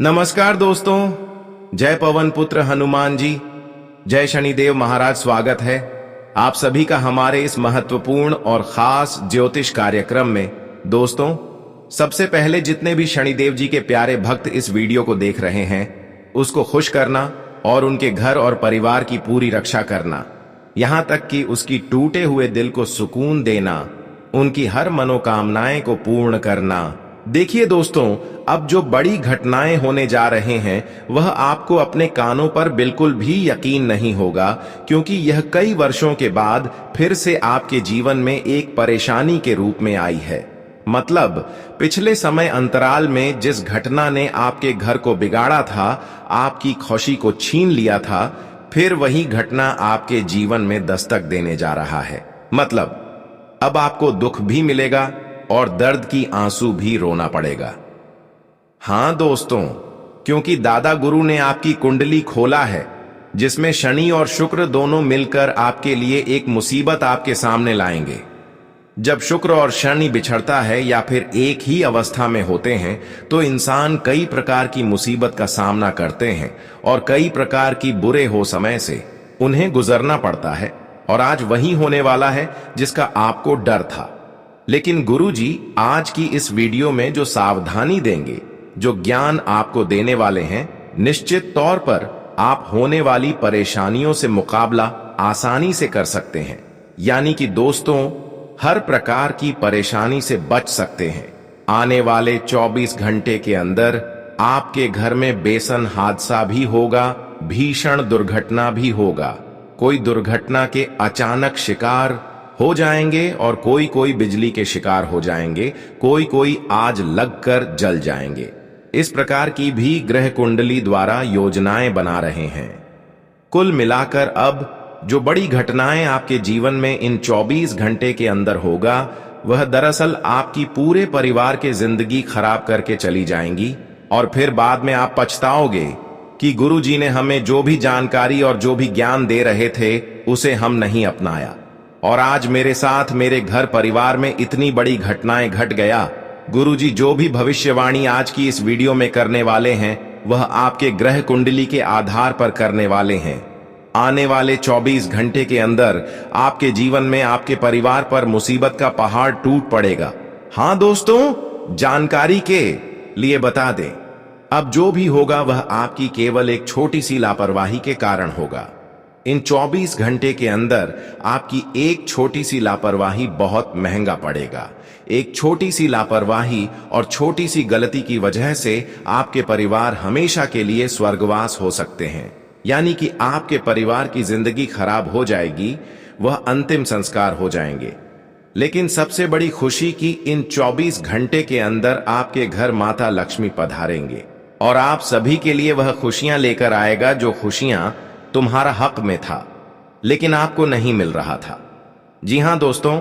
नमस्कार दोस्तों। जय पवन पुत्र हनुमान जी, जय शनिदेव महाराज। स्वागत है आप सभी का हमारे इस महत्वपूर्ण और खास ज्योतिष कार्यक्रम में। दोस्तों, सबसे पहले जितने भी शनिदेव जी के प्यारे भक्त इस वीडियो को देख रहे हैं, उसको खुश करना और उनके घर और परिवार की पूरी रक्षा करना, यहां तक कि उसकी टूटे हुए दिल को सुकून देना, उनकी हर मनोकामनाएं को पूर्ण करना। देखिए दोस्तों, अब जो बड़ी घटनाएं होने जा रहे हैं वह आपको अपने कानों पर बिल्कुल भी यकीन नहीं होगा, क्योंकि यह कई वर्षों के बाद फिर से आपके जीवन में एक परेशानी के रूप में आई है। मतलब, पिछले समय अंतराल में जिस घटना ने आपके घर को बिगाड़ा था, आपकी खुशी को छीन लिया था, फिर वही घटना आपके जीवन में दस्तक देने जा रहा है। मतलब, अब आपको दुख भी मिलेगा और दर्द की आंसू भी रोना पड़ेगा। हां दोस्तों, क्योंकि दादा गुरु ने आपकी कुंडली खोला है, जिसमें शनि और शुक्र दोनों मिलकर आपके लिए एक मुसीबत आपके सामने लाएंगे। जब शुक्र और शनि बिछड़ता है या फिर एक ही अवस्था में होते हैं, तो इंसान कई प्रकार की मुसीबत का सामना करते हैं और कई प्रकार की बुरे हो समय से उन्हें गुजरना पड़ता है। और आज वही होने वाला है जिसका आपको डर था। लेकिन गुरुजी आज की इस वीडियो में जो सावधानी देंगे, जो ज्ञान आपको देने वाले हैं, निश्चित तौर पर आप होने वाली परेशानियों से मुकाबला आसानी से कर सकते हैं। यानी कि दोस्तों, हर प्रकार की परेशानी से बच सकते हैं। आने वाले 24 घंटे के अंदर आपके घर में बेसन हादसा भी होगा, भीषण दुर्घटना भी होगा। कोई दुर्घटना के अचानक शिकार हो जाएंगे और कोई बिजली के शिकार हो जाएंगे, कोई आज लगकर जल जाएंगे। इस प्रकार की भी ग्रह कुंडली द्वारा योजनाएं बना रहे हैं। कुल मिलाकर अब जो बड़ी घटनाएं आपके जीवन में इन 24 घंटे के अंदर होगा, वह दरअसल आपकी पूरे परिवार के जिंदगी खराब करके चली जाएंगी। और फिर बाद में आप पछताओगे कि गुरुजी ने हमें जो भी जानकारी और जो भी ज्ञान दे रहे थे, उसे हम नहीं अपनाया। और आज मेरे साथ मेरे घर परिवार में इतनी बड़ी घटनाएं घट गया। गुरुजी जो भी भविष्यवाणी आज की इस वीडियो में करने वाले हैं, वह आपके ग्रह कुंडली के आधार पर करने वाले हैं। आने वाले 24 घंटे के अंदर आपके जीवन में आपके परिवार पर मुसीबत का पहाड़ टूट पड़ेगा। हां दोस्तों, जानकारी के लिए बता दें, अब जो भी होगा वह आपकी केवल एक छोटी सी लापरवाही के कारण होगा। इन 24 घंटे के अंदर आपकी एक छोटी सी लापरवाही बहुत महंगा पड़ेगा। एक छोटी सी लापरवाही और छोटी सी गलती की वजह से आपके परिवार हमेशा के लिए स्वर्गवास हो सकते हैं। यानी कि आपके परिवार की जिंदगी खराब हो जाएगी, वह अंतिम संस्कार हो जाएंगे। लेकिन सबसे बड़ी खुशी कि इन 24 घंटे के अंदर आपके घर माता लक्ष्मी पधारेंगे और आप सभी के लिए वह खुशियां लेकर आएगा, जो खुशियां तुम्हारा हक में था लेकिन आपको नहीं मिल रहा था। जी हां दोस्तों,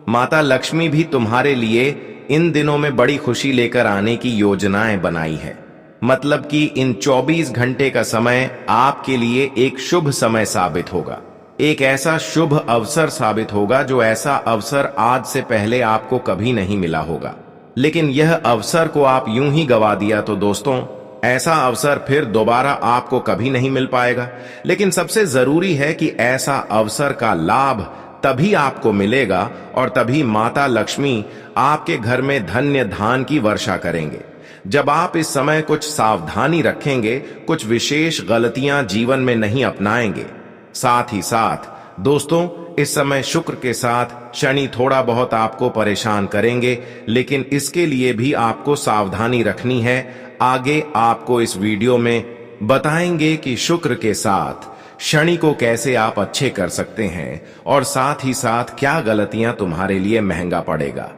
माता लक्ष्मी भी तुम्हारे लिए इन दिनों में बड़ी खुशी लेकर आने की योजनाएं बनाई है। मतलब कि इन 24 घंटे का समय आपके लिए एक शुभ समय साबित होगा, एक ऐसा शुभ अवसर साबित होगा जो ऐसा अवसर आज से पहले आपको कभी नहीं मिला होगा। लेकिन यह अवसर को आप यूं ही गवा दिया तो दोस्तों, ऐसा अवसर फिर दोबारा आपको कभी नहीं मिल पाएगा। लेकिन सबसे जरूरी है कि ऐसा अवसर का लाभ तभी आपको मिलेगा और तभी माता लक्ष्मी आपके घर में धन्य धान की वर्षा करेंगे, जब आप इस समय कुछ सावधानी रखेंगे, कुछ विशेष गलतियां जीवन में नहीं अपनाएंगे। साथ ही साथ दोस्तों, इस समय शुक्र के साथ शनि थोड़ा बहुत आपको परेशान करेंगे, लेकिन इसके लिए भी आपको सावधानी रखनी है। आगे आपको इस वीडियो में बताएंगे कि शुक्र के साथ शनि को कैसे आप अच्छे कर सकते हैं और साथ ही साथ क्या गलतियां तुम्हारे लिए महंगा पड़ेगा।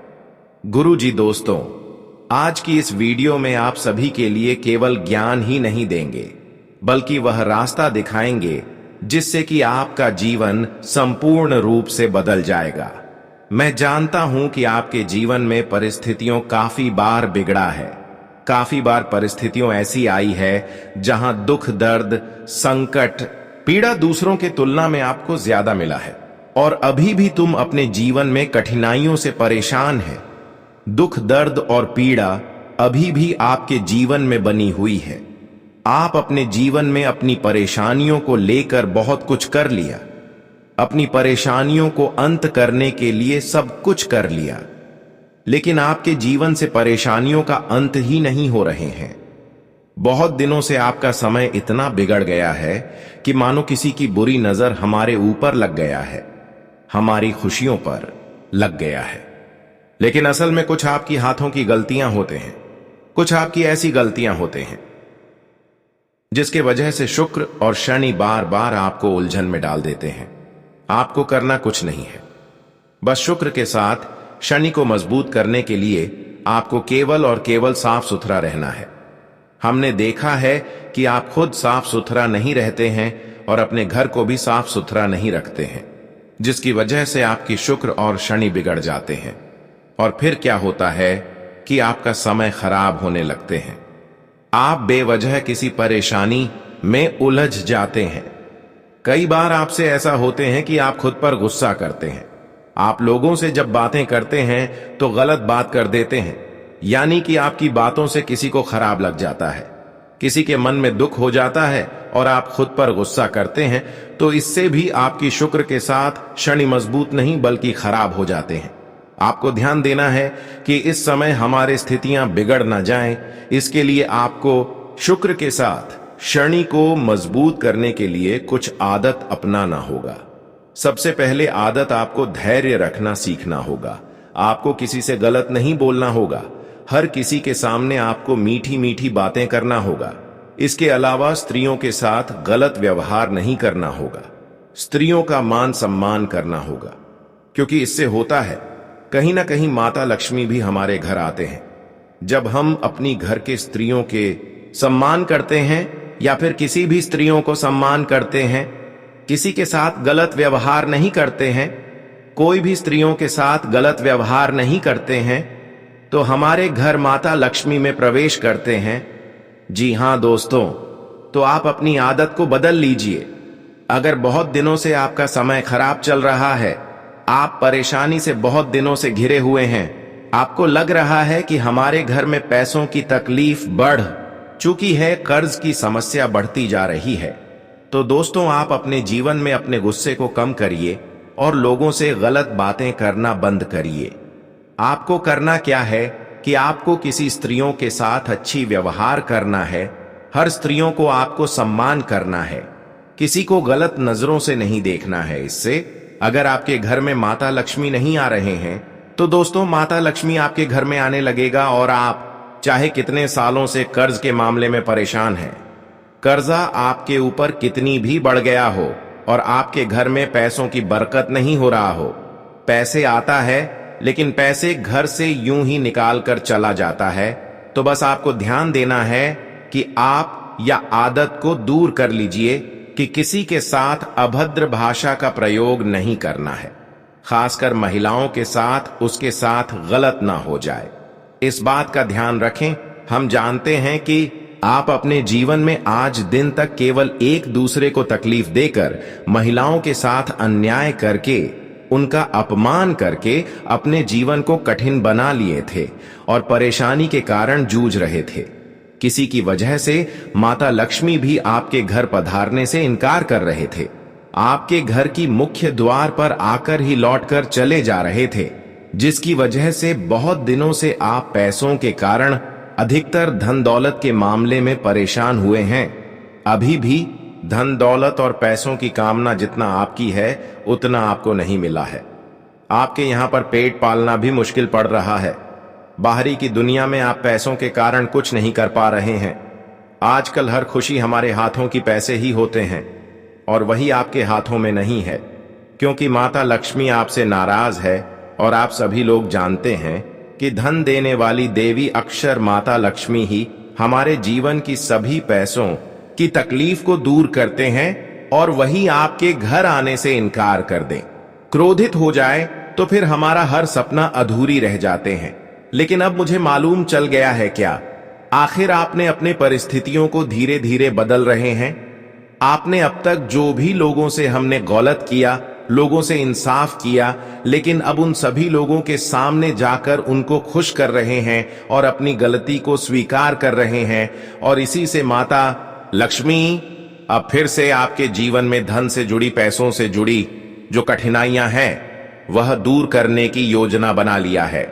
गुरुजी दोस्तों, आज की इस वीडियो में आप सभी के लिए केवल ज्ञान ही नहीं देंगे, बल्कि वह रास्ता दिखाएंगे जिससे कि आपका जीवन संपूर्ण रूप से बदल जाएगा। मैं जानता हूं कि आपके जीवन में परिस्थितियों काफी बार बिगड़ा है, काफी बार परिस्थितियों ऐसी आई है जहां दुख, दर्द, संकट, पीड़ा दूसरों के तुलना में आपको ज्यादा मिला है और अभी भी तुम अपने जीवन में कठिनाइयों से परेशान है। दुख, दर्द और पीड़ा अभी भी आपके जीवन में बनी हुई है। आप अपने जीवन में अपनी परेशानियों को लेकर बहुत कुछ कर लिया, अपनी परेशानियों को अंत करने के लिए सब कुछ कर लिया, लेकिन आपके जीवन से परेशानियों का अंत ही नहीं हो रहे हैं। बहुत दिनों से आपका समय इतना बिगड़ गया है कि मानो किसी की बुरी नजर हमारे ऊपर लग गया है, हमारी खुशियों पर लग गया है। लेकिन असल में कुछ आपकी हाथों की गलतियां होते हैं, कुछ आपकी ऐसी गलतियां होते हैं जिसके वजह से शुक्र और शनि बार बार आपको उलझन में डाल देते हैं। आपको करना कुछ नहीं है, बस शुक्र के साथ शनि को मजबूत करने के लिए आपको केवल और केवल साफ सुथरा रहना है। हमने देखा है कि आप खुद साफ सुथरा नहीं रहते हैं और अपने घर को भी साफ सुथरा नहीं रखते हैं, जिसकी वजह से आपकी शुक्र और शनि बिगड़ जाते हैं। और फिर क्या होता है कि आपका समय खराब होने लगते हैं। आप बेवजह किसी परेशानी में उलझ जाते हैं। कई बार आपसे ऐसा होते हैं कि आप खुद पर गुस्सा करते हैं। आप लोगों से जब बातें करते हैं तो गलत बात कर देते हैं, यानी कि आपकी बातों से किसी को खराब लग जाता है, किसी के मन में दुख हो जाता है और आप खुद पर गुस्सा करते हैं, तो इससे भी आपकी शुक्र के साथ शनि मजबूत नहीं बल्कि खराब हो जाते हैं। आपको ध्यान देना है कि इस समय हमारी स्थितियां बिगड़ ना जाएं, इसके लिए आपको शुक्र के साथ शनि को मजबूत करने के लिए कुछ आदत अपनाना होगा। सबसे पहले आदत आपको धैर्य रखना सीखना होगा। आपको किसी से गलत नहीं बोलना होगा। हर किसी के सामने आपको मीठी मीठी बातें करना होगा। इसके अलावा स्त्रियों के साथ गलत व्यवहार नहीं करना होगा। स्त्रियों का मान सम्मान करना होगा, क्योंकि इससे होता है कहीं ना कहीं माता लक्ष्मी भी हमारे घर आते हैं। जब हम अपनी घर के स्त्रियों के सम्मान करते हैं या फिर किसी भी स्त्रियों को सम्मान करते हैं, किसी के साथ गलत व्यवहार नहीं करते हैं, कोई भी स्त्रियों के साथ गलत व्यवहार नहीं करते हैं, तो हमारे घर माता लक्ष्मी में प्रवेश करते हैं। जी हां दोस्तों, तो आप अपनी आदत को बदल लीजिए। अगर बहुत दिनों से आपका समय खराब चल रहा है, आप परेशानी से बहुत दिनों से घिरे हुए हैं, आपको लग रहा है कि हमारे घर में पैसों की तकलीफ बढ़ चुकी है, कर्ज की समस्या बढ़ती जा रही है, तो दोस्तों आप अपने जीवन में अपने गुस्से को कम करिए और लोगों से गलत बातें करना बंद करिए। आपको करना क्या है कि आपको किसी स्त्रियों के साथ अच्छी व्यवहार करना है। हर स्त्रियों को आपको सम्मान करना है, किसी को गलत नजरों से नहीं देखना है। इससे अगर आपके घर में माता लक्ष्मी नहीं आ रहे हैं, तो दोस्तों माता लक्ष्मी आपके घर में आने लगेगा और आप चाहे कितने सालों से कर्ज के मामले में परेशान हैं, कर्जा आपके ऊपर कितनी भी बढ़ गया हो और आपके घर में पैसों की बरकत नहीं हो रहा हो, पैसे आता है लेकिन पैसे घर से यूं ही निकाल कर चला जाता है, तो बस आपको ध्यान देना है कि आप या आदत को दूर कर लीजिए कि किसी के साथ अभद्र भाषा का प्रयोग नहीं करना है, खासकर महिलाओं के साथ उसके साथ गलत ना हो जाए। इस बात का ध्यान रखें। हम जानते हैं कि आप अपने जीवन में आज दिन तक केवल एक दूसरे को तकलीफ देकर, महिलाओं के साथ अन्याय करके, उनका अपमान करके अपने जीवन को कठिन बना लिए थे और परेशानी के कारण जूझ रहे थे। किसी की वजह से माता लक्ष्मी भी आपके घर पधारने से इनकार कर रहे थे, आपके घर की मुख्य द्वार पर आकर ही लौटकर चले जा रहे थे, जिसकी वजह से बहुत दिनों से आप पैसों के कारण अधिकतर धन दौलत के मामले में परेशान हुए हैं। अभी भी धन दौलत और पैसों की कामना जितना आपकी है उतना आपको नहीं मिला है। आपके यहां पर पेट पालना भी मुश्किल पड़ रहा है। बाहरी की दुनिया में आप पैसों के कारण कुछ नहीं कर पा रहे हैं। आजकल हर खुशी हमारे हाथों की पैसे ही होते हैं और वही आपके हाथों में नहीं है, क्योंकि माता लक्ष्मी आपसे नाराज है और आप सभी लोग जानते हैं कि धन देने वाली देवी अक्षर माता लक्ष्मी ही हमारे जीवन की सभी पैसों की तकलीफ को दूर करते हैं और वही आपके घर आने से इनकार कर दें, क्रोधित हो जाए तो फिर हमारा हर सपना अधूरी रह जाते हैं। लेकिन अब मुझे मालूम चल गया है क्या, आखिर आपने अपने परिस्थितियों को धीरे धीरे बदल रहे हैं। आपने अब तक जो भी लोगों से हमने गलत किया लोगों से इंसाफ किया, लेकिन अब उन सभी लोगों के सामने जाकर उनको खुश कर रहे हैं और अपनी गलती को स्वीकार कर रहे हैं। और इसी से माता लक्ष्मी अब फिर से आपके जीवन में धन से जुड़ी, पैसों से जुड़ी जो कठिनाइयां हैं वह दूर करने की योजना बना लिया है।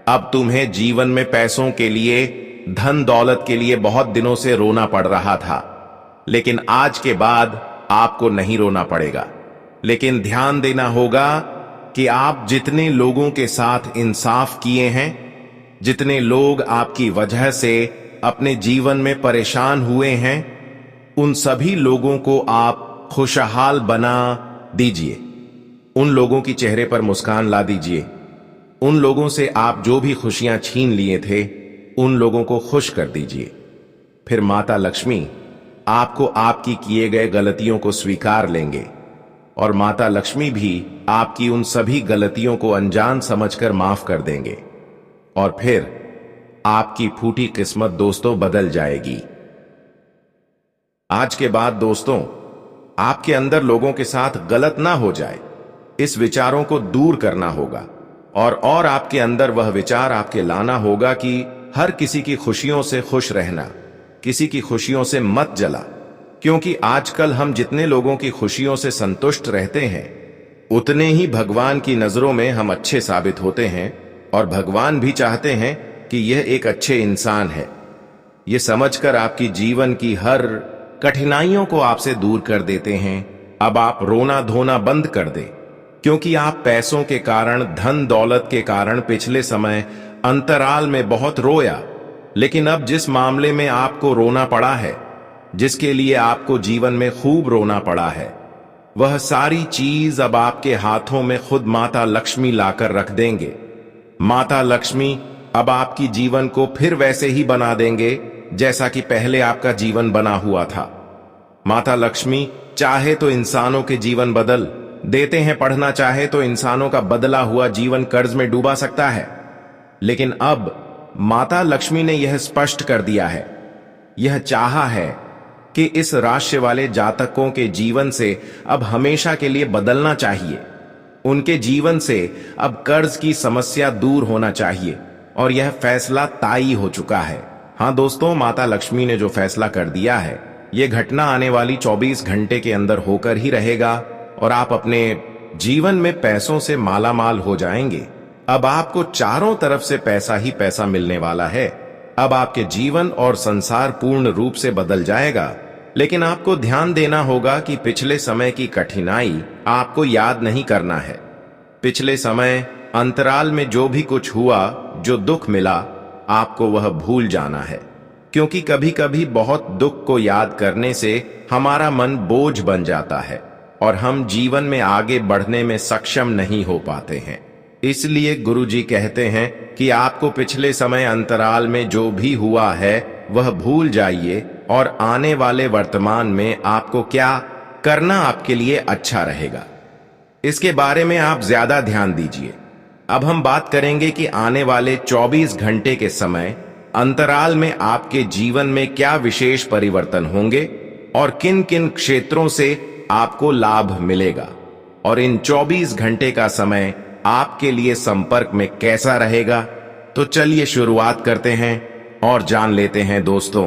अब तुम्हें जीवन में पैसों के लिए, धन दौलत के लिए बहुत दिनों से रोना पड़ रहा था, लेकिन आज के बाद आपको नहीं रोना पड़ेगा। लेकिन ध्यान देना होगा कि आप जितने लोगों के साथ इंसाफ किए हैं, जितने लोग आपकी वजह से अपने जीवन में परेशान हुए हैं, उन सभी लोगों को आप खुशहाल बना दीजिए। उन लोगों की चेहरे पर मुस्कान ला दीजिए। उन लोगों से आप जो भी खुशियां छीन लिए थे, उन लोगों को खुश कर दीजिए। फिर माता लक्ष्मी आपको आपकी किए गए गलतियों को स्वीकार लेंगे और माता लक्ष्मी भी आपकी उन सभी गलतियों को अनजान समझकर माफ कर देंगे। और फिर आपकी फूटी किस्मत दोस्तों बदल जाएगी। आज के बाद दोस्तों, आपके अंदर लोगों के साथ गलत ना हो जाए, इस विचारों को दूर करना होगा। और आपके अंदर वह विचार आपके लाना होगा कि हर किसी की खुशियों से खुश रहना, किसी की खुशियों से मत जला। क्योंकि आजकल हम जितने लोगों की खुशियों से संतुष्ट रहते हैं, उतने ही भगवान की नजरों में हम अच्छे साबित होते हैं। और भगवान भी चाहते हैं कि यह एक अच्छे इंसान है। यह समझकर आपकी जीवन की हर कठिनाइयों को आपसे दूर कर देते हैं। अब आप रोना धोना बंद कर दें, क्योंकि आप पैसों के कारण, धन दौलत के कारण पिछले समय अंतराल में बहुत रोया। लेकिन अब जिस मामले में आपको रोना पड़ा है, जिसके लिए आपको जीवन में खूब रोना पड़ा है, वह सारी चीज अब आपके हाथों में खुद माता लक्ष्मी लाकर रख देंगे। माता लक्ष्मी अब आपकी जीवन को फिर वैसे ही बना देंगे जैसा कि पहले आपका जीवन बना हुआ था। माता लक्ष्मी चाहे तो इंसानों के जीवन बदल देते हैं, पढ़ना चाहे तो इंसानों का बदला हुआ जीवन कर्ज में डूबा सकता है। लेकिन अब माता लक्ष्मी ने यह स्पष्ट कर दिया है, यह चाहा है कि इस राशि वाले जातकों के जीवन से अब हमेशा के लिए बदलना चाहिए। उनके जीवन से अब कर्ज की समस्या दूर होना चाहिए और यह फैसला तय हो चुका है। हाँ दोस्तों, माता लक्ष्मी ने जो फैसला कर दिया है, यह घटना आने वाली 24 घंटे के अंदर होकर ही रहेगा और आप अपने जीवन में पैसों से मालामाल हो जाएंगे। अब आपको चारों तरफ से पैसा ही पैसा मिलने वाला है। अब आपके जीवन और संसार पूर्ण रूप से बदल जाएगा। लेकिन आपको ध्यान देना होगा कि पिछले समय की कठिनाई आपको याद नहीं करना है। पिछले समय अंतराल में जो भी कुछ हुआ, जो दुख मिला, आपको वह भूल जाना है। क्योंकि कभी कभी बहुत दुख को याद करने से हमारा मन बोझ बन जाता है और हम जीवन में आगे बढ़ने में सक्षम नहीं हो पाते हैं। इसलिए गुरुजी कहते हैं कि आपको पिछले समय अंतराल में जो भी हुआ है वह भूल जाइए और आने वाले वर्तमान में आपको क्या करना आपके लिए अच्छा रहेगा, इसके बारे में आप ज्यादा ध्यान दीजिए। अब हम बात करेंगे कि आने वाले 24 घंटे के समय अंतराल में आपके जीवन में क्या विशेष परिवर्तन होंगे और किन किन क्षेत्रों से आपको लाभ मिलेगा, और इन 24 घंटे का समय आपके लिए संपर्क में कैसा रहेगा। तो चलिए शुरुआत करते हैं और जान लेते हैं दोस्तों।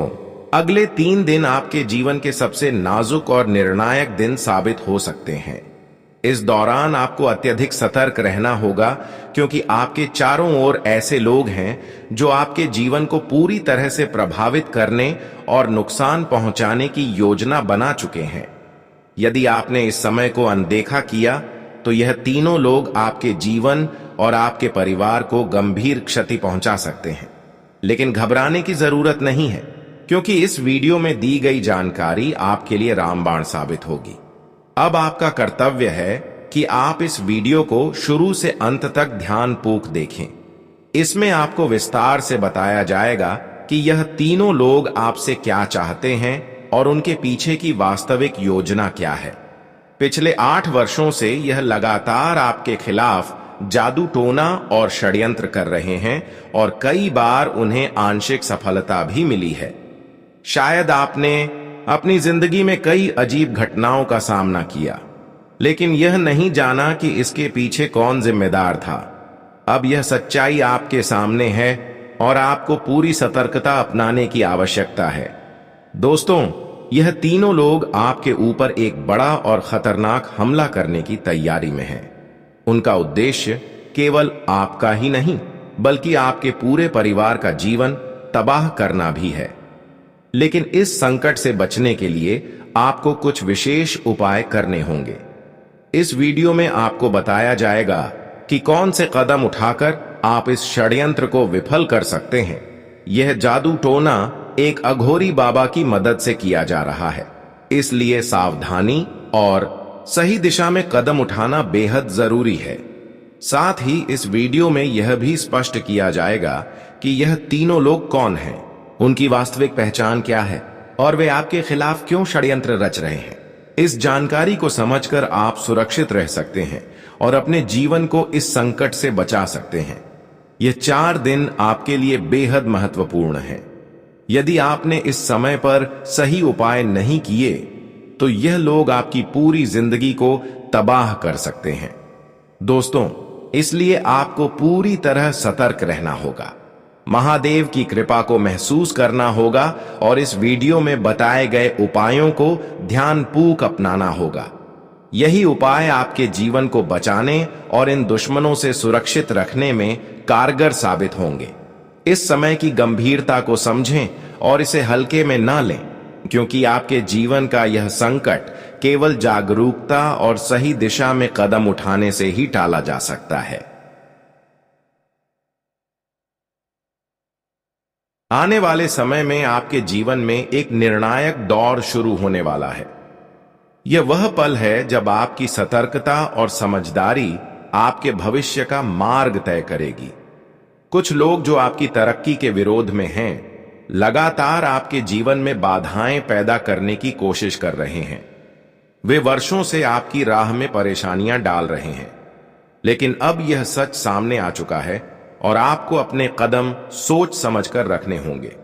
अगले 3 दिन आपके जीवन के सबसे नाजुक और निर्णायक दिन साबित हो सकते हैं। इस दौरान आपको अत्यधिक सतर्क रहना होगा, क्योंकि आपके चारों ओर ऐसे लोग हैं जो आपके जीवन को पूरी तरह से प्रभावित करने और नुकसान पहुंचाने की योजना बना चुके हैं। यदि आपने इस समय को अनदेखा किया तो यह तीनों लोग आपके जीवन और आपके परिवार को गंभीर क्षति पहुंचा सकते हैं। लेकिन घबराने की जरूरत नहीं है, क्योंकि इस वीडियो में दी गई जानकारी आपके लिए रामबाण साबित होगी। अब आपका कर्तव्य है कि आप इस वीडियो को शुरू से अंत तक ध्यानपूर्वक देखें। इसमें आपको विस्तार से बताया जाएगा कि यह तीनों लोग आपसे क्या चाहते हैं और उनके पीछे की वास्तविक योजना क्या है। पिछले 8 वर्षों से यह लगातार आपके खिलाफ जादू टोना और षड्यंत्र कर रहे हैं और कई बार उन्हें आंशिक सफलता भी मिली है। शायद आपने अपनी जिंदगी में कई अजीब घटनाओं का सामना किया, लेकिन यह नहीं जाना कि इसके पीछे कौन जिम्मेदार था। अब यह सच्चाई आपके सामने है और आपको पूरी सतर्कता अपनाने की आवश्यकता है। दोस्तों, यह तीनों लोग आपके ऊपर एक बड़ा और खतरनाक हमला करने की तैयारी में हैं। उनका उद्देश्य केवल आपका ही नहीं, बल्कि आपके पूरे परिवार का जीवन तबाह करना भी है। लेकिन इस संकट से बचने के लिए आपको कुछ विशेष उपाय करने होंगे। इस वीडियो में आपको बताया जाएगा कि कौन से कदम उठाकर आप इस षड्यंत्र को विफल कर सकते हैं। यह जादू टोना एक अघोरी बाबा की मदद से किया जा रहा है, इसलिए सावधानी और सही दिशा में कदम उठाना बेहद जरूरी है। साथ ही इस वीडियो में यह भी स्पष्ट किया जाएगा कि यह तीनों लोग कौन हैं, उनकी वास्तविक पहचान क्या है और वे आपके खिलाफ क्यों षड्यंत्र रच रहे हैं। इस जानकारी को समझकर आप सुरक्षित रह सकते हैं और अपने जीवन को इस संकट से बचा सकते हैं। ये 4 दिन आपके लिए बेहद महत्वपूर्ण हैं। यदि आपने इस समय पर सही उपाय नहीं किए तो यह लोग आपकी पूरी जिंदगी को तबाह कर सकते हैं। दोस्तों, इसलिए आपको पूरी तरह सतर्क रहना होगा, महादेव की कृपा को महसूस करना होगा और इस वीडियो में बताए गए उपायों को ध्यानपूर्वक अपनाना होगा। यही उपाय आपके जीवन को बचाने और इन दुश्मनों से सुरक्षित रखने में कारगर साबित होंगे। इस समय की गंभीरता को समझें और इसे हल्के में ना लें, क्योंकि आपके जीवन का यह संकट केवल जागरूकता और सही दिशा में कदम उठाने से ही टाला जा सकता है। आने वाले समय में आपके जीवन में एक निर्णायक दौर शुरू होने वाला है। यह वह पल है जब आपकी सतर्कता और समझदारी आपके भविष्य का मार्ग तय करेगी। कुछ लोग जो आपकी तरक्की के विरोध में हैं, लगातार आपके जीवन में बाधाएं पैदा करने की कोशिश कर रहे हैं। वे वर्षों से आपकी राह में परेशानियां डाल रहे हैं, लेकिन अब यह सच सामने आ चुका है और आपको अपने कदम सोच समझकर रखने होंगे।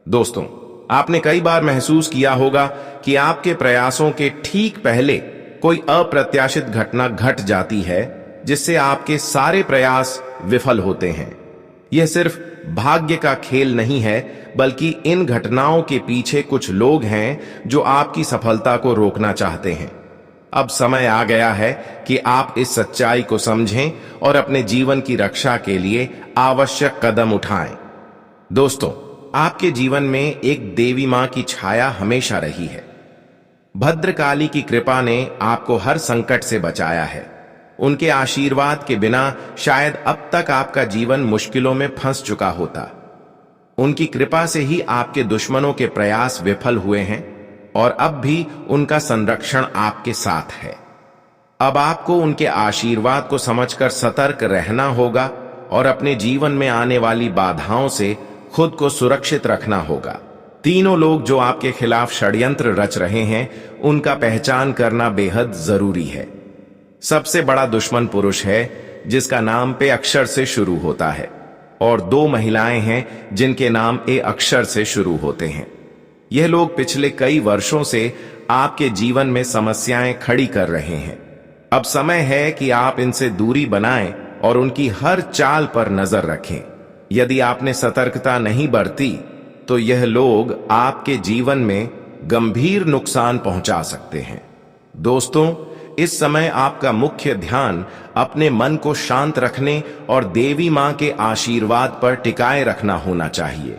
दोस्तों, आपने कई बार महसूस किया होगा कि आपके प्रयासों के ठीक पहले कोई अप्रत्याशित घटना घट जाती है, जिससे आपके सारे प्रयास विफल होते हैं। यह सिर्फ भाग्य का खेल नहीं है, बल्कि इन घटनाओं के पीछे कुछ लोग हैं जो आपकी सफलता को रोकना चाहते हैं। अब समय आ गया है कि आप इस सच्चाई को समझें और अपने जीवन की रक्षा के लिए आवश्यक कदम उठाएं। दोस्तों, आपके जीवन में एक देवी मां की छाया हमेशा रही है। भद्रकाली की कृपा ने आपको हर संकट से बचाया है। उनके आशीर्वाद के बिना शायद अब तक आपका जीवन मुश्किलों में फंस चुका होता। उनकी कृपा से ही आपके दुश्मनों के प्रयास विफल हुए हैं और अब भी उनका संरक्षण आपके साथ है। अब आपको उनके आशीर्वाद को समझकर सतर्क रहना होगा और अपने जीवन में आने वाली बाधाओं से खुद को सुरक्षित रखना होगा। तीनों लोग जो आपके खिलाफ षड्यंत्र रच रहे हैं, उनका पहचान करना बेहद जरूरी है। सबसे बड़ा दुश्मन पुरुष है जिसका नाम पे अक्षर से शुरू होता है, और 2 महिलाएं हैं जिनके नाम ए अक्षर से शुरू होते हैं। यह लोग पिछले कई वर्षों से आपके जीवन में समस्याएं खड़ी कर रहे हैं। अब समय है कि आप इनसे दूरी बनाएं और उनकी हर चाल पर नजर रखें। यदि आपने सतर्कता नहीं बरती तो यह लोग आपके जीवन में गंभीर नुकसान पहुंचा सकते हैं। दोस्तों, इस समय आपका मुख्य ध्यान अपने मन को शांत रखने और देवी मां के आशीर्वाद पर टिकाए रखना होना चाहिए।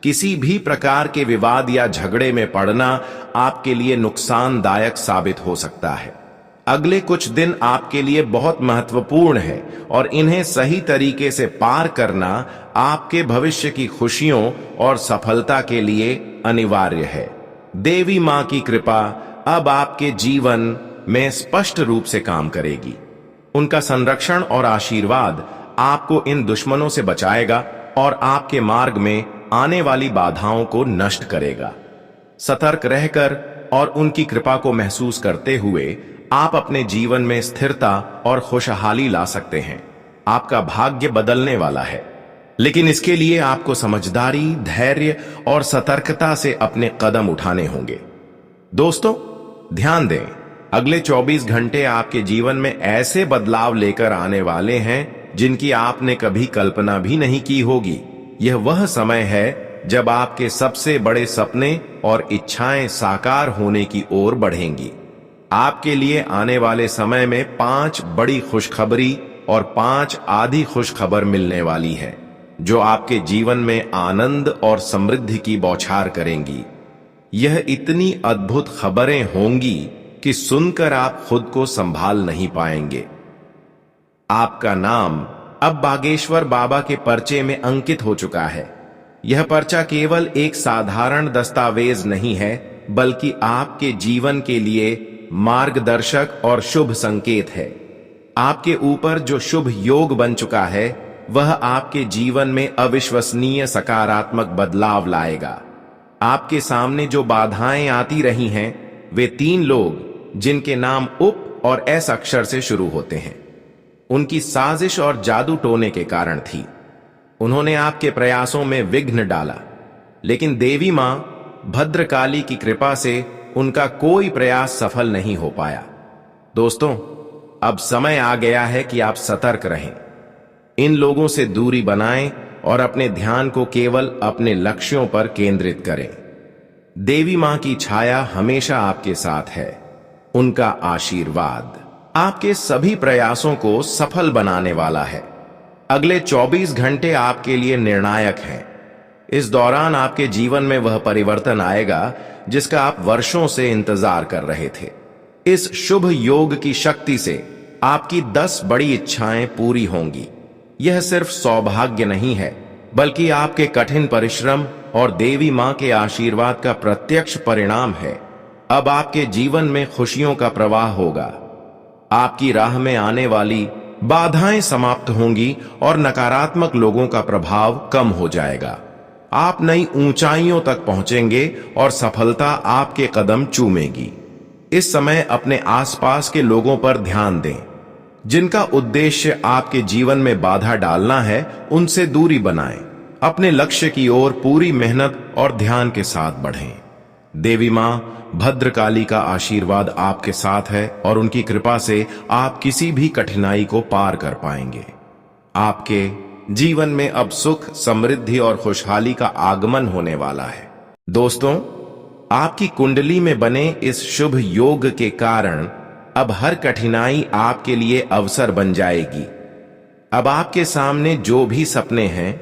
किसी भी प्रकार के विवाद या झगड़े में पड़ना आपके लिए नुकसानदायक साबित हो सकता है। अगले कुछ दिन आपके लिए बहुत महत्वपूर्ण है और इन्हें सही तरीके से पार करना आपके भविष्य की खुशियों और सफलता के लिए अनिवार्य है। देवी मां की कृपा अब आपके जीवन में स्पष्ट रूप से काम करेगी। उनका संरक्षण और आशीर्वाद आपको इन दुश्मनों से बचाएगा और आपके मार्ग में आने वाली बाधाओं को नष्ट करेगा। सतर्क रहकर और उनकी कृपा को महसूस करते हुए आप अपने जीवन में स्थिरता और खुशहाली ला सकते हैं। आपका भाग्य बदलने वाला है, लेकिन इसके लिए आपको समझदारी, धैर्य और सतर्कता से अपने कदम उठाने होंगे। दोस्तों, ध्यान दें, अगले 24 घंटे आपके जीवन में ऐसे बदलाव लेकर आने वाले हैं जिनकी आपने कभी कल्पना भी नहीं की होगी। यह वह समय है जब आपके सबसे बड़े सपने और इच्छाएं साकार होने की ओर बढ़ेंगी। आपके लिए आने वाले समय में 5 बड़ी खुशखबरी और 5 आधी खुशखबर मिलने वाली है, जो आपके जीवन में आनंद और समृद्धि की बौछार करेंगी। यह इतनी अद्भुत खबरें होंगी कि सुनकर आप खुद को संभाल नहीं पाएंगे। आपका नाम अब बागेश्वर बाबा के पर्चे में अंकित हो चुका है। यह पर्चा केवल एक साधारण दस्तावेज नहीं है, बल्कि आपके जीवन के लिए मार्गदर्शक और शुभ संकेत है। आपके ऊपर जो शुभ योग बन चुका है, वह आपके जीवन में अविश्वसनीय सकारात्मक बदलाव लाएगा। आपके सामने जो बाधाएं आती रही हैं, वे 3 लोग जिनके नाम उप और एस अक्षर से शुरू होते हैं, उनकी साजिश और जादू टोने के कारण थी। उन्होंने आपके प्रयासों में विघ्न डाला, लेकिन देवी मां भद्रकाली की कृपा से उनका कोई प्रयास सफल नहीं हो पाया। दोस्तों, अब समय आ गया है कि आप सतर्क रहें। इन लोगों से दूरी बनाएं और अपने ध्यान को केवल अपने लक्ष्यों पर केंद्रित करें। देवी मां की छाया हमेशा आपके साथ है। उनका आशीर्वाद आपके सभी प्रयासों को सफल बनाने वाला है। अगले 24 घंटे आपके लिए निर्णायक हैं। इस दौरान आपके जीवन में वह परिवर्तन आएगा जिसका आप वर्षों से इंतजार कर रहे थे। इस शुभ योग की शक्ति से आपकी 10 बड़ी इच्छाएं पूरी होंगी। यह सिर्फ सौभाग्य नहीं है, बल्कि आपके कठिन परिश्रम और देवी मां के आशीर्वाद का प्रत्यक्ष परिणाम है। अब आपके जीवन में खुशियों का प्रवाह होगा। आपकी राह में आने वाली बाधाएं समाप्त होंगी और नकारात्मक लोगों का प्रभाव कम हो जाएगा। आप नई ऊंचाइयों तक पहुंचेंगे और सफलता आपके कदम चूमेगी। इस समय अपने आसपास के लोगों पर ध्यान दें। जिनका उद्देश्य आपके जीवन में बाधा डालना है, उनसे दूरी बनाएं। अपने लक्ष्य की ओर पूरी मेहनत और ध्यान के साथ बढ़ें। देवी मां भद्रकाली का आशीर्वाद आपके साथ है और उनकी कृपा से आप किसी भी कठिनाई को पार कर पाएंगे। आपके जीवन में अब सुख, समृद्धि और खुशहाली का आगमन होने वाला है। दोस्तों, आपकी कुंडली में बने इस शुभ योग के कारण अब हर कठिनाई आपके लिए अवसर बन जाएगी। अब आपके सामने जो भी सपने हैं,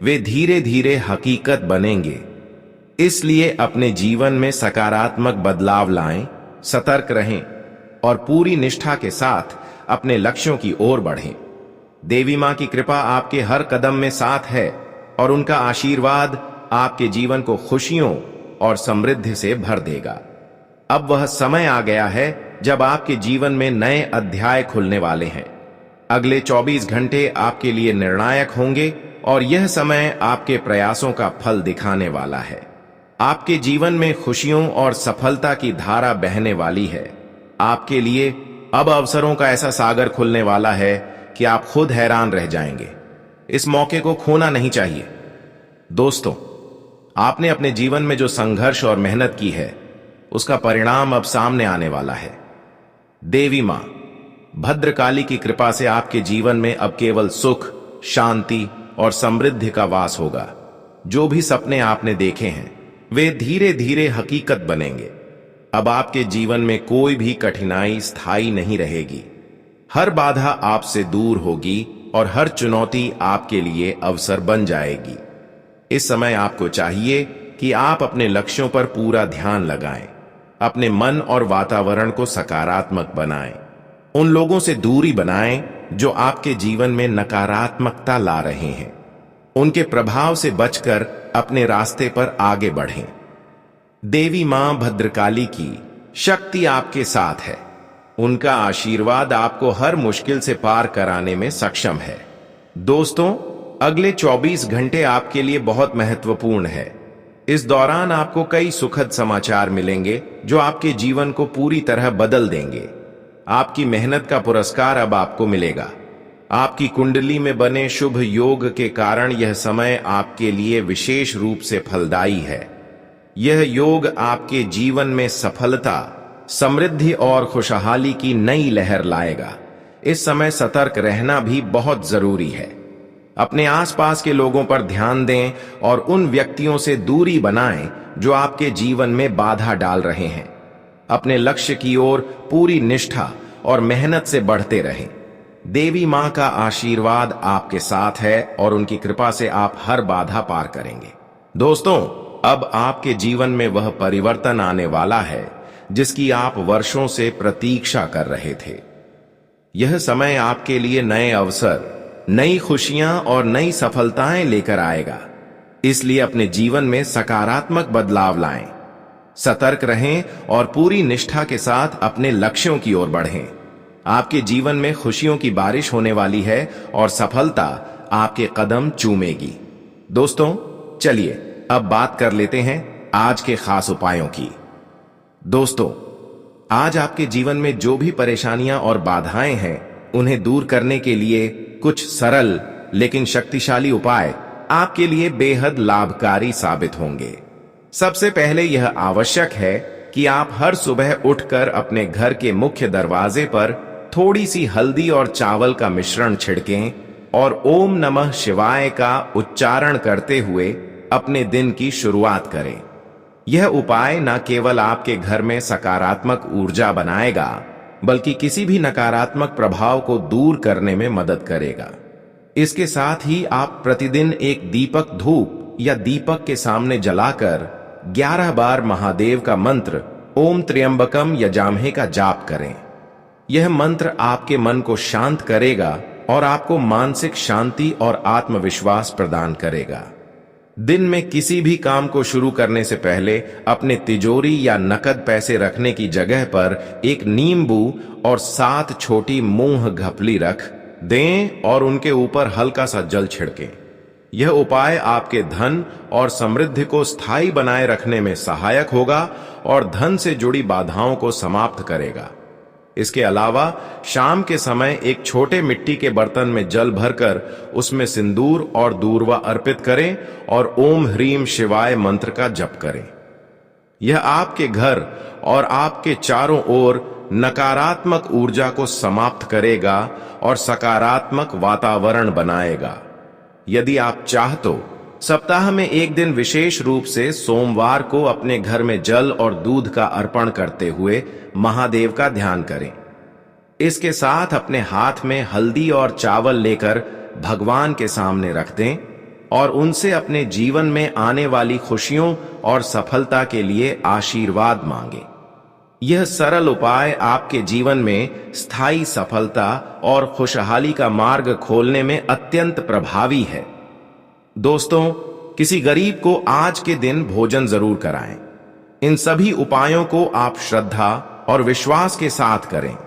वे धीरे धीरे हकीकत बनेंगे। इसलिए अपने जीवन में सकारात्मक बदलाव लाएं, सतर्क रहें और पूरी निष्ठा के साथ अपने लक्ष्यों की ओर बढ़ें। देवी मां की कृपा आपके हर कदम में साथ है और उनका आशीर्वाद आपके जीवन को खुशियों और समृद्धि से भर देगा। अब वह समय आ गया है जब आपके जीवन में नए अध्याय खुलने वाले हैं। अगले 24 घंटे आपके लिए निर्णायक होंगे और यह समय आपके प्रयासों का फल दिखाने वाला है। आपके जीवन में खुशियों और सफलता की धारा बहने वाली है। आपके लिए अब अवसरों का ऐसा सागर खुलने वाला है कि आप खुद हैरान रह जाएंगे। इस मौके को खोना नहीं चाहिए। दोस्तों, आपने अपने जीवन में जो संघर्ष और मेहनत की है, उसका परिणाम अब सामने आने वाला है। देवी मां भद्रकाली की कृपा से आपके जीवन में अब केवल सुख, शांति और समृद्धि का वास होगा। जो भी सपने आपने देखे हैं, वे धीरे धीरे हकीकत बनेंगे। अब आपके जीवन में कोई भी कठिनाई स्थायी नहीं रहेगी। हर बाधा आपसे दूर होगी और हर चुनौती आपके लिए अवसर बन जाएगी। इस समय आपको चाहिए कि आप अपने लक्ष्यों पर पूरा ध्यान लगाएं, अपने मन और वातावरण को सकारात्मक बनाएं, उन लोगों से दूरी बनाएं जो आपके जीवन में नकारात्मकता ला रहे हैं। उनके प्रभाव से बचकर अपने रास्ते पर आगे बढ़ें। देवी मां भद्रकाली की शक्ति आपके साथ है। उनका आशीर्वाद आपको हर मुश्किल से पार कराने में सक्षम है। दोस्तों, अगले 24 घंटे आपके लिए बहुत महत्वपूर्ण है। इस दौरान आपको कई सुखद समाचार मिलेंगे जो आपके जीवन को पूरी तरह बदल देंगे। आपकी मेहनत का पुरस्कार अब आपको मिलेगा। आपकी कुंडली में बने शुभ योग के कारण यह समय आपके लिए विशेष रूप से फलदायी है। यह योग आपके जीवन में सफलता, समृद्धि और खुशहाली की नई लहर लाएगा। इस समय सतर्क रहना भी बहुत जरूरी है। अपने आसपास के लोगों पर ध्यान दें और उन व्यक्तियों से दूरी बनाएं जो आपके जीवन में बाधा डाल रहे हैं। अपने लक्ष्य की ओर पूरी निष्ठा और मेहनत से बढ़ते रहें। देवी मां का आशीर्वाद आपके साथ है और उनकी कृपा से आप हर बाधा पार करेंगे। दोस्तों, अब आपके जीवन में वह परिवर्तन आने वाला है जिसकी आप वर्षों से प्रतीक्षा कर रहे थे। यह समय आपके लिए नए अवसर, नई खुशियां और नई सफलताएं लेकर आएगा। इसलिए अपने जीवन में सकारात्मक बदलाव लाएं, सतर्क रहें और पूरी निष्ठा के साथ अपने लक्ष्यों की ओर बढ़ें। आपके जीवन में खुशियों की बारिश होने वाली है और सफलता आपके कदम चूमेगी। दोस्तों, चलिए अब बात कर लेते हैं आज के खास उपायों की। दोस्तों, आज आपके जीवन में जो भी परेशानियां और बाधाएं हैं, उन्हें दूर करने के लिए कुछ सरल लेकिन शक्तिशाली उपाय आपके लिए बेहद लाभकारी साबित होंगे। सबसे पहले यह आवश्यक है कि आप हर सुबह उठकर अपने घर के मुख्य दरवाजे पर थोड़ी सी हल्दी और चावल का मिश्रण छिड़कें और ओम नमः शिवाय का उच्चारण करते हुए अपने दिन की शुरुआत करें। यह उपाय न केवल आपके घर में सकारात्मक ऊर्जा बनाएगा, बल्कि किसी भी नकारात्मक प्रभाव को दूर करने में मदद करेगा। इसके साथ ही आप प्रतिदिन एक दीपक धूप या दीपक के सामने जलाकर 11 बार महादेव का मंत्र ओम त्र्यंबकम यजामहे का जाप करें। यह मंत्र आपके मन को शांत करेगा और आपको मानसिक शांति और आत्मविश्वास प्रदान करेगा। दिन में किसी भी काम को शुरू करने से पहले अपने तिजोरी या नकद पैसे रखने की जगह पर एक नींबू और 7 छोटी मूंग घपली रख दें और उनके ऊपर हल्का सा जल छिड़कें। यह उपाय आपके धन और समृद्धि को स्थायी बनाए रखने में सहायक होगा और धन से जुड़ी बाधाओं को समाप्त करेगा। इसके अलावा शाम के समय एक छोटे मिट्टी के बर्तन में जल भरकर उसमें सिंदूर और दूर्वा अर्पित करें और ओम ह्रीम शिवाय मंत्र का जप करें। यह आपके घर और आपके चारों ओर नकारात्मक ऊर्जा को समाप्त करेगा और सकारात्मक वातावरण बनाएगा। यदि आप चाह तो सप्ताह में एक दिन विशेष रूप से सोमवार को अपने घर में जल और दूध का अर्पण करते हुए महादेव का ध्यान करें। इसके साथ अपने हाथ में हल्दी और चावल लेकर भगवान के सामने रख दें और उनसे अपने जीवन में आने वाली खुशियों और सफलता के लिए आशीर्वाद मांगें। यह सरल उपाय आपके जीवन में स्थायी सफलता और खुशहाली का मार्ग खोलने में अत्यंत प्रभावी है। दोस्तों, किसी गरीब को आज के दिन भोजन जरूर कराएं। इन सभी उपायों को आप श्रद्धा और विश्वास के साथ करें।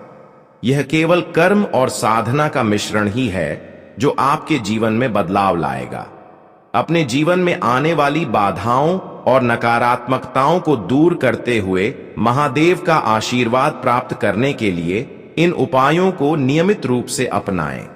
यह केवल कर्म और साधना का मिश्रण ही है जो आपके जीवन में बदलाव लाएगा। अपने जीवन में आने वाली बाधाओं और नकारात्मकताओं को दूर करते हुए महादेव का आशीर्वाद प्राप्त करने के लिए इन उपायों को नियमित रूप से अपनाएं।